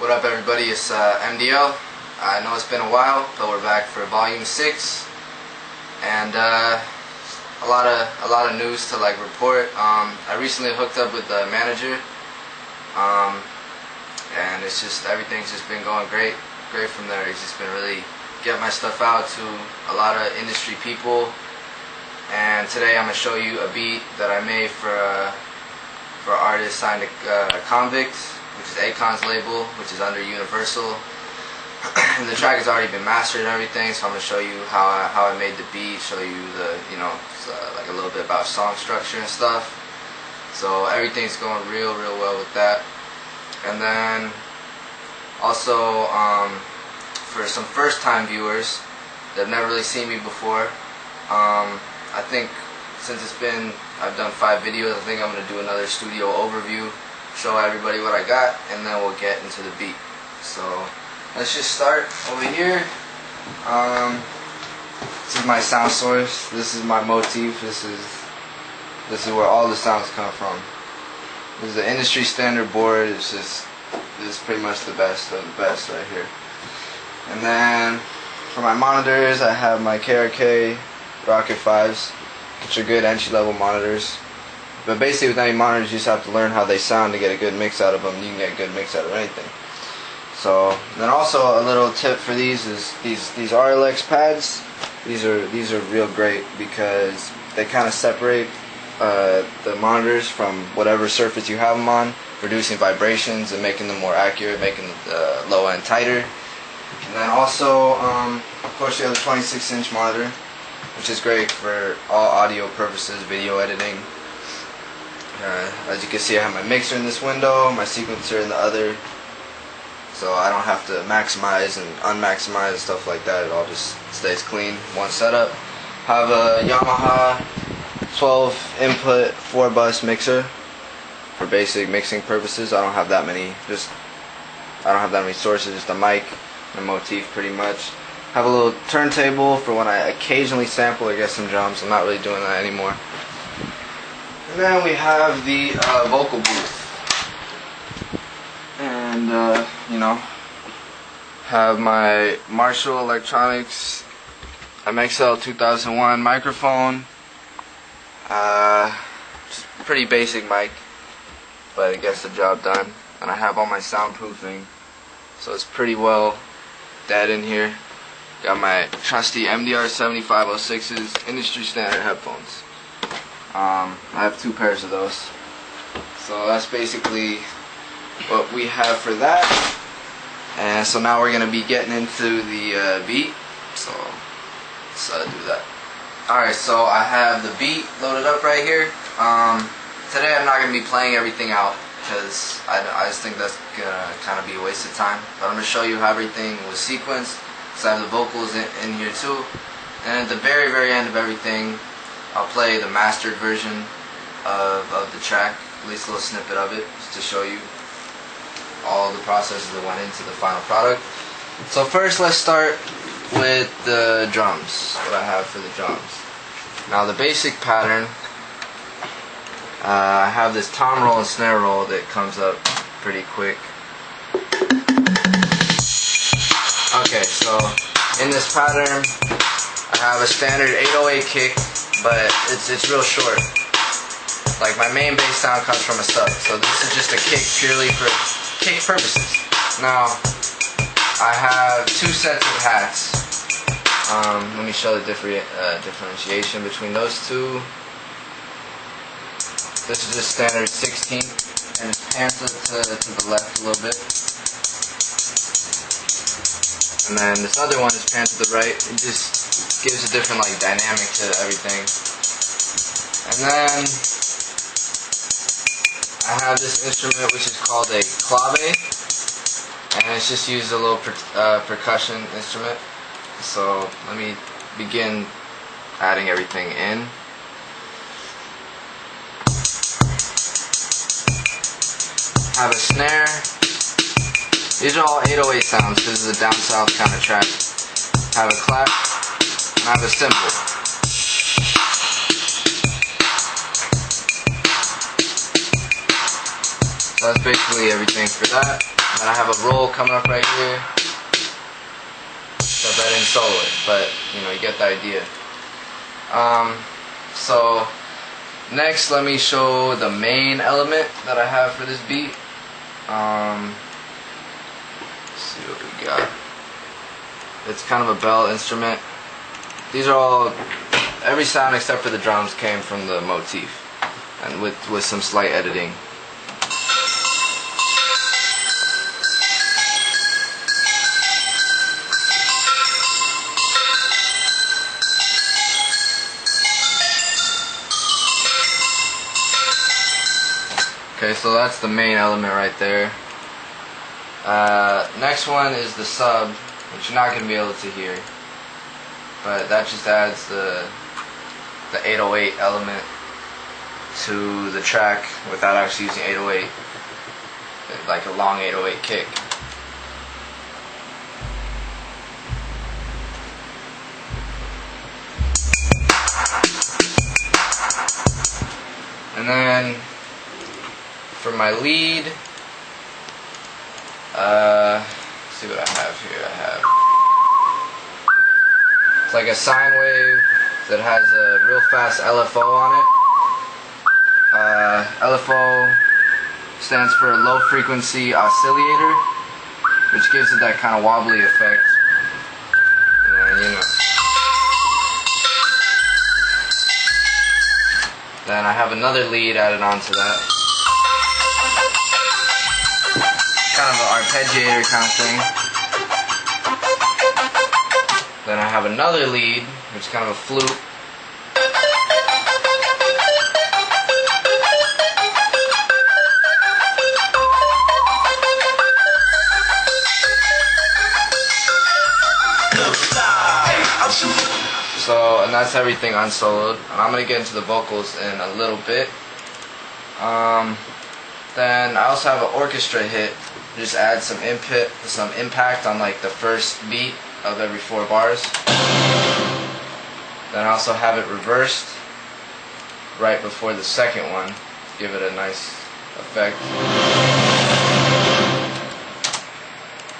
What up, everybody? It's MdL. I know it's been a while, but we're back for volume 6, and a lot of news to report. I recently hooked up with the manager, and it's just everything's just been going great from there. He's just been really getting my stuff out to a lot of industry people. And today I'm gonna show you a beat that I made for an artist signed to Konvict, which is Akon's label, which is under Universal. And the track has already been mastered and everything, so I'm gonna show you how I made the beat, show you the like a little bit about song structure and stuff. So everything's going real well with that. And then also for some first-time viewers that have never really seen me before, I think since I've done 5 videos, I think I'm going to do another studio overview, show everybody what I got, and then we'll get into the beat. So let's just start over here. This is my sound source. This is my motif. This is where all the sounds come from. This is the industry standard board. This is pretty much the best of the best right here. And then for my monitors, I have my KRK Rocket 5s, which are good entry-level monitors. But basically with any monitors, you just have to learn how they sound to get a good mix out of them. You can get a good mix out of anything. So then also a little tip for these is these RLX pads. These are real great because they kind of separate the monitors from whatever surface you have them on, reducing vibrations and making them more accurate, making the low end tighter. And then also, of course, you have the 26-inch monitor, which is great for all audio purposes, video editing. As you can see, I have my mixer in this window, my sequencer in the other, so I don't have to maximize and unmaximize and stuff like that. It all just stays clean, one setup. I have a Yamaha 12 input 4-bus mixer for basic mixing purposes. I don't have that many sources, just a mic and a motif pretty much. Have a little turntable for when I occasionally sample or get some drums. I'm not really doing that anymore. And then we have the vocal booth, and have my Marshall Electronics MxL 2001 microphone. Just pretty basic mic, but it gets the job done. And I have all my soundproofing, so it's pretty well dead in here. Got my trusty MDR 7506's industry standard headphones. I have 2 pairs of those. So that's basically what we have for that. And so now we're going to be getting into the beat. So let's do that. Alright, so I have the beat loaded up right here. Today I'm not going to be playing everything out because I just think that's going to kind of be a waste of time. But I'm going to show you how everything was sequenced. So I have the vocals in here too. And at the very end of everything, I'll play the mastered version of the track, at least a little snippet of it, just to show you all the processes that went into the final product. So first let's start with the drums, what I have for the drums. Now the basic pattern, I have this tom roll and snare roll that comes up pretty quick. Okay, so in this pattern I have a standard 808 kick, but it's real short. Like my main bass sound comes from a sub, so this is just a kick purely for kick purposes. Now I have 2 sets of hats. Let me show the differentiation between those two. This is just standard 16, and it's pants to the left a little bit. And then this other one is panned to the right. It just gives a different dynamic to everything. And then I have this instrument which is called a Qwes, and it's just used a little percussion instrument. So let me begin adding everything in. Have a snare. These are all 808 sounds. This is a down south kind of track. Have a clap, and I have a cymbal. So that's basically everything for that. And I have a roll coming up right here. Except I didn't solo it, but you know, you get the idea. So next, let me show the main element that I have for this beat. Let's see what we got. It's kind of a bell instrument. These are all, every sound except for the drums came from the motif, and with some slight editing. Okay, so that's the main element right there. Next one is the sub, which you're not going to be able to hear, but that just adds the 808 element to the track without actually using 808, like a long 808 kick. And then for my lead, let's see what I have here. It's like a sine wave that has a real fast LFO on it. LFO stands for low frequency oscillator, which gives it that kind of wobbly effect. And, you know. Then I have another lead added onto that. Kind of an arpeggiator kind of thing. Then I have another lead, which is kind of a flute. So, and that's everything unsoloed. And I'm going to get into the vocals in a little bit. Then I also have an orchestra hit. Just add some impact on like the first beat of every 4 bars. Then I also have it reversed right before the second one. Give it a nice effect.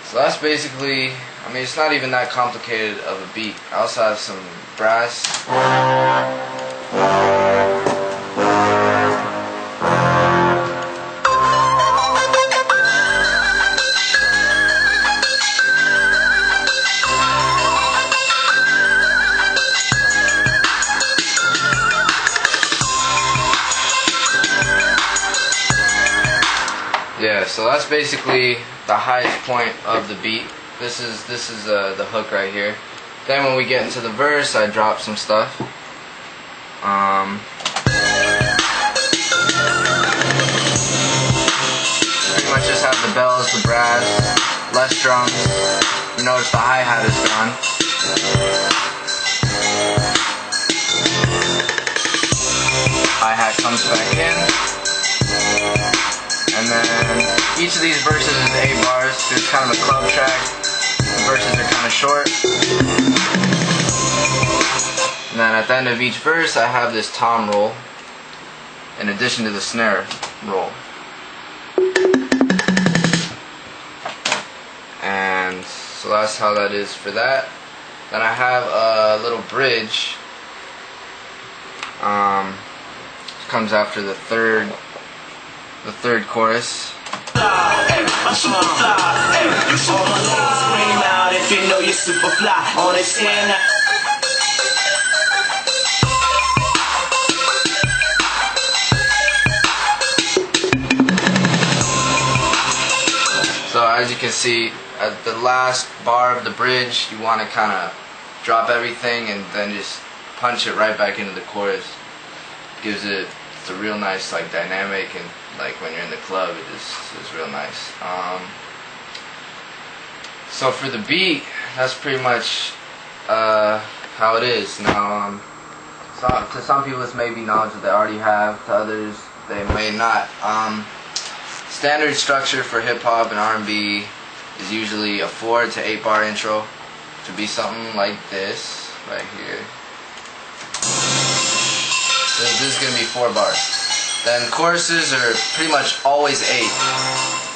So that's basically, I mean, it's not even that complicated of a beat. I also have some brass. Yeah, so that's basically the highest point of the beat. This is the hook right here. Then when we get into the verse, I drop some stuff. Pretty much just have the bells, the brass, less drums. You notice the hi-hat is gone. Hi-hat comes back in. And then each of these verses is 8 bars. It's kind of a club track. The verses are kind of short. And then at the end of each verse, I have this tom roll, in addition to the snare roll. And so that's how that is for that. Then I have a little bridge. Comes after the third chorus. So as you can see, at the last bar of the bridge, you want to kind of drop everything and then just punch it right back into the chorus. Gives it a real nice like dynamic, and like when you're in the club, it just is real nice. So for the beat, that's pretty much how it is. Now, to some people this may be knowledge that they already have, to others they may not. Standard structure for hip hop and R&B is usually a 4 to 8 bar intro, to be something like this right here. This is going to be 4 bars. Then choruses are pretty much always 8.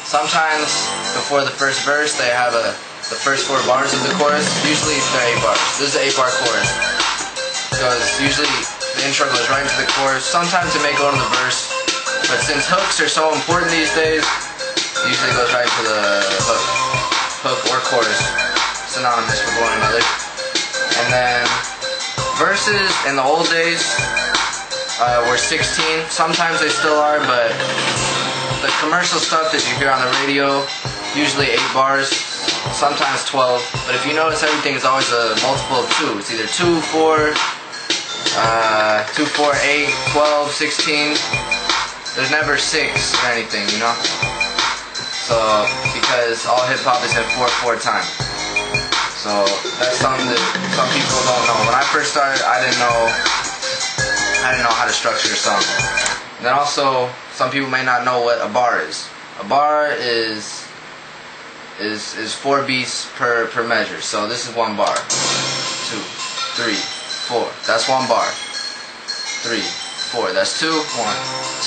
Sometimes before the first verse they have the first 4 bars of the chorus. Usually they're 8 bars. This is an 8-bar chorus. Because usually the intro goes right into the chorus. Sometimes it may go to the verse. But since hooks are so important these days, it usually goes right to the hook. Hook or chorus. Synonymous with one another. And then verses in the old days were 16. Sometimes they still are, but the commercial stuff that you hear on the radio, usually 8 bars, sometimes 12. But if you notice, everything is always a multiple of 2. It's either 2, 4, 2, 4, 8, 12, 16. There's never 6 or anything, you know? So, because all hip-hop is at 4/4 time. So, that's something that some people don't know. When I first started, I didn't know how to structure a song. And then also, some people may not know what a bar is. A bar is 4 beats per measure. So this is 1 bar. 2, 3, 4. That's 1 bar. 3, 4. That's 2. 1,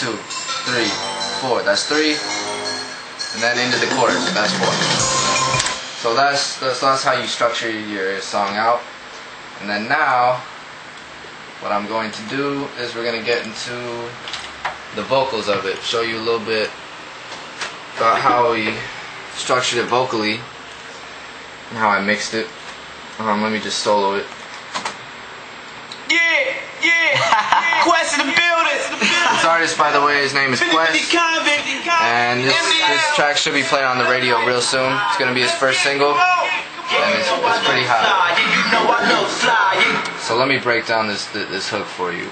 2, 3, 4. That's 3. And then into the chorus. That's 4. So that's how you structure your song out. And then now, what I'm going to do is we're going to get into the vocals of it. Show you a little bit about how we structured it vocally and how I mixed it. Let me just solo it. Qwes in the building. This artist, by the way, his name is Qwes, and this track should be playing on the radio real soon. It's gonna be his first single, and it's pretty hot. So let me break down this hook for you.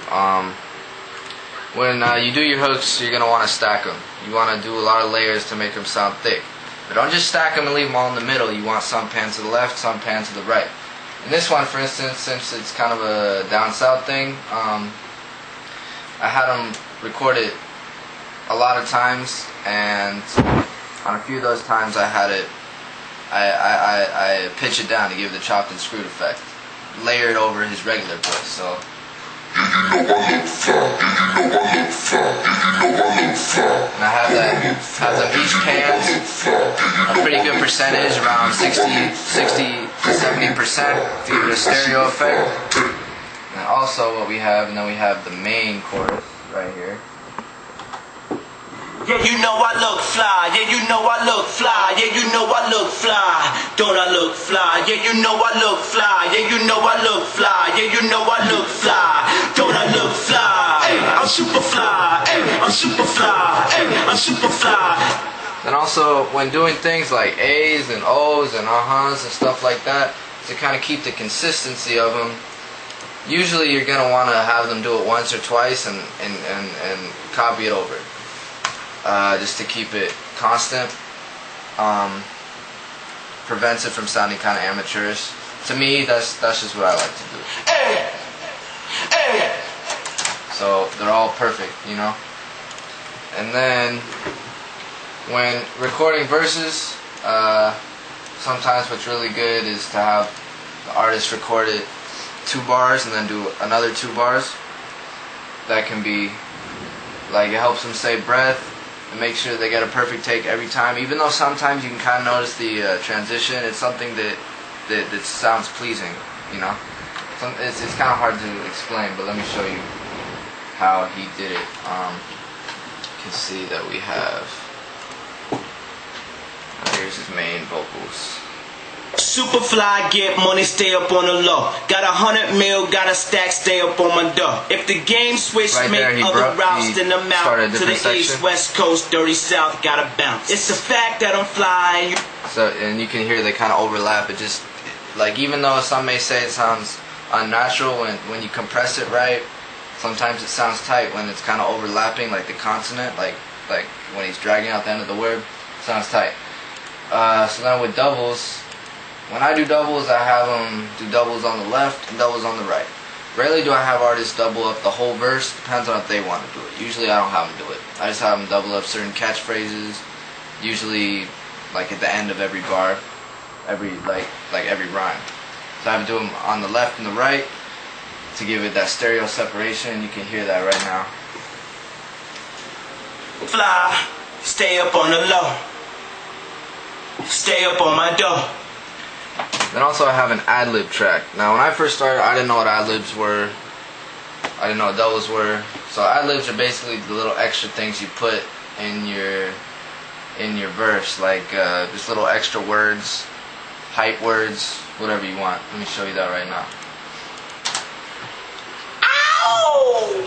When you do your hooks, you're gonna want to stack them. You want to do a lot of layers to make them sound thick. But don't just stack them and leave them all in the middle. You want some pan to the left, some pan to the right. In this one, for instance, since it's kind of a down south thing, I had them record it a lot of times, and on a few of those times I had it, I pitch it down to give the chopped and screwed effect, layered over his regular voice. So. And I have them each panned a pretty good percentage, around 60 to 70%, to give it a stereo effect. And also what we have, and then we have the main chorus right here. Yeah, you know I look fly. Yeah, you know I look fly. Yeah, you know I look fly. Don't I look fly? Yeah, you know I look fly. Yeah, you know I look fly. Yeah, you know I look fly. Don't I look fly? Hey, I'm super fly. Hey, I'm super fly. Hey, I'm super fly. And also, when doing things like A's and O's and uh-huhs and stuff like that, to kind of keep the consistency of them, usually you're going to want to have them do it once or twice and copy it over. Just to keep it constant. Prevents it from sounding kind of amateurish. To me, that's just what I like to do. So they're all perfect, you know. And then when recording verses, sometimes what's really good is to have the artist record it 2 bars and then do another 2 bars. That can be like, it helps them save breath and make sure they get a perfect take every time. Even though sometimes you can kind of notice the transition, it's something that sounds pleasing, you know. It's kind of hard to explain, but let me show you how he did it. You can see that we have, here's his main vocals. Super fly, get money, stay up on the low. Got 100 mil, got a stack, stay up on my dough. If the game switch, right make there, other routes, then I'm out to the section. east, west coast, dirty south, gotta bounce. It's the fact that I'm flying. So, and you can hear they kind of overlap. It just, like, even though some may say it sounds unnatural, when you compress it right, sometimes it sounds tight when it's kind of overlapping, like the consonant, like when he's dragging out the end of the word, it sounds tight. So then with doubles, when I do doubles, I have them do doubles on the left and doubles on the right. Rarely do I have artists double up the whole verse. Depends on if they want to do it. Usually I don't have them do it. I just have them double up certain catchphrases. Usually, like at the end of every bar, every rhyme. So I have to do them on the left and the right to give it that stereo separation. You can hear that right now. Fly, stay up on the low. Stay up on my dough. Then also I have an ad-lib track. Now when I first started, I didn't know what ad-libs were. I didn't know what doubles were. So ad-libs are basically the little extra things you put in your verse, like just little extra words, hype words, whatever you want. Let me show you that right now. Ow!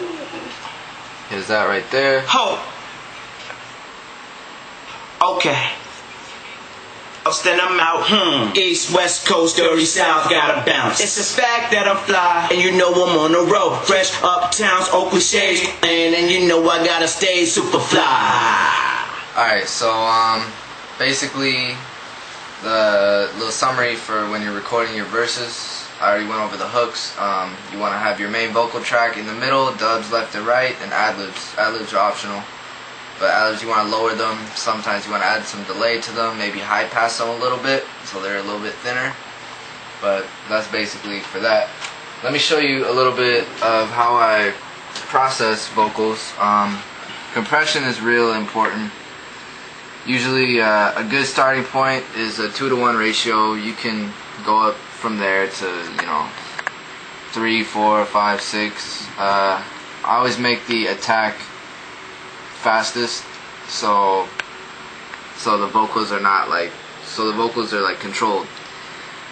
Here's that right there. Ho! Okay. Then I'm out. East, West Coast, dirty South, gotta bounce. It's a fact that I'm fly, and you know I'm on the road. Fresh uptowns, Oakland shades, and you know I gotta stay super fly. Alright, so basically the little summary for when you're recording your verses. I already went over the hooks. You want to have your main vocal track in the middle, dubs left and right, and ad-libs. Ad-libs are optional. But ad-libs, you want to lower them. Sometimes you want to add some delay to them, maybe high pass them a little bit so they're a little bit thinner. But that's basically for that. Let me show you a little bit of how I process vocals. Compression is real important. Usually a good starting point is a 2-to-1 ratio. You can go up from there to 3, 4, 5, 6. I always make the attack fastest, so the vocals are not like, so the vocals are like controlled.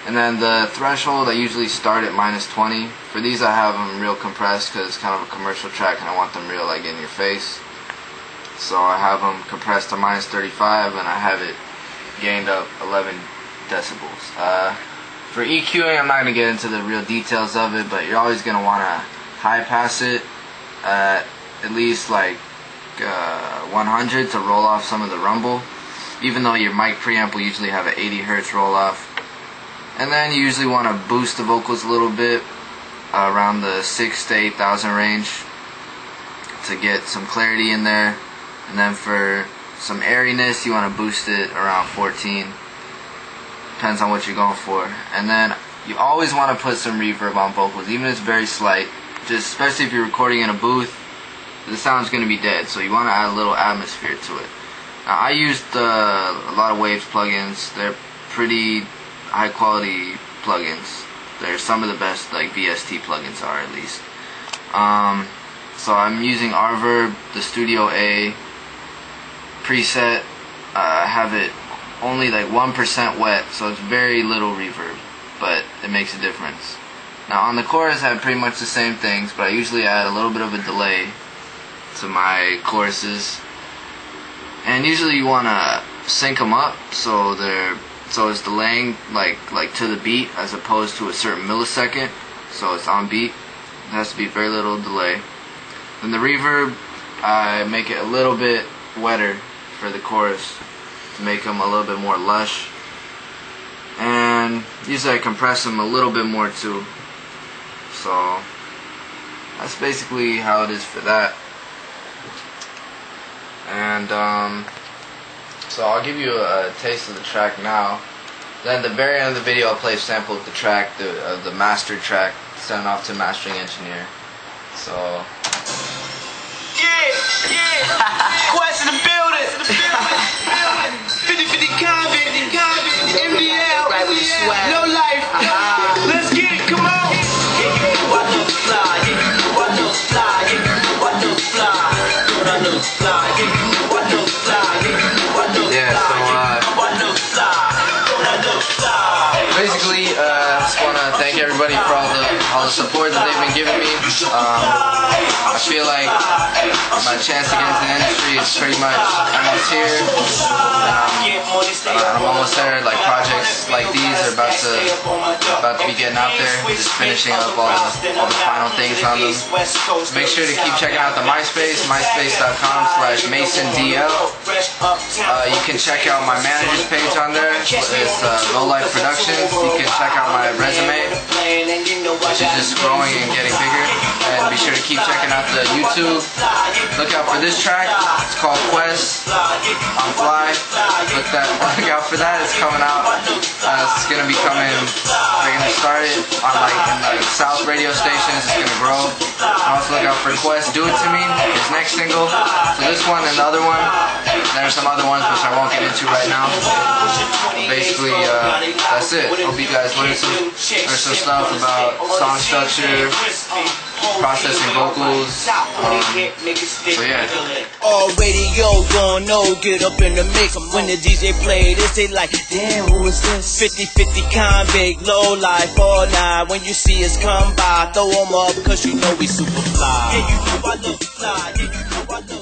And then the threshold, I usually start at -20. For these I have them real compressed because it's kind of a commercial track and I want them real like in your face. So I have them compressed to -35 and I have it gained up 11 decibels. For EQing, I'm not going to get into the real details of it, but you're always going to want to high pass it at least like 100 to roll off some of the rumble, even though your mic preamp will usually have an 80 hertz roll off. And then you usually want to boost the vocals a little bit around the 6,000 to 8,000 range to get some clarity in there. And then for some airiness, you want to boost it around 14. Depends on what you're going for. And then you always want to put some reverb on vocals, even if it's very slight. Just especially if you're recording in a booth, the sound's going to be dead, so you want to add a little atmosphere to it. Now I used a lot of Waves plugins. They're pretty high quality plugins. They're some of the best like VST plugins are, at least. So I'm using Reverb, the Studio A preset. I have it only like 1% wet, so it's very little reverb, but it makes a difference. Now on the chorus I have pretty much the same things, but I usually add a little bit of a delay to my choruses. And usually you want to sync them up so it's delaying like to the beat as opposed to a certain millisecond, so it's on beat. It has to be very little delay. Then the reverb, I make it a little bit wetter for the chorus to make them a little bit more lush. And usually I compress them a little bit more too. So that's basically how it is for that. And so I'll give you a taste of the track now. Then at the very end of the video I'll play a sample of the track, the master track, sent off to mastering engineer. So Qwes in the building. 50-50 Konvict, MdL, right with the swag. No life. Let's get it, come on. Yeah, you know I look fly. Yeah, you know I look fly. Yeah, you know I look fly. Don't I look fly? Yeah, you know I look fly. Yeah, you know I look fly. yeah, so Don't I look fly? basically, just want to thank everybody for all the support that they've been giving me. I feel like my chance to get into the industry is pretty much almost here. I'm almost there. Like projects like these are about to be getting out there. Just finishing up all the final things on them. Make sure to keep checking out the MySpace, myspace.com/MasonDL. You can check out my manager's page on there. It's Low Life Productions. You can check out my resume, which is just growing and getting bigger. And be sure to keep checking out the YouTube. Look out for this track. It's called Qwes on Fly. Look out for that. It's coming out. It's gonna be coming. They're gonna start it on in South radio stations. It's gonna grow. Also look out for Qwes. Do It To Me. His name. next single. So this one and the other one. There's some other ones which I won't get into right now. Basically, that's it. Hope you guys learned some stuff about song structure, processing vocals. So yeah. All radio gon' know, get up in the mix. When the DJ play this, they like, damn, who is this? 50-50 Konvict, low life all night. When you see us come by, throw 'em up, cause you know we super fly. Yeah, you know I look fly. Yeah, you know I look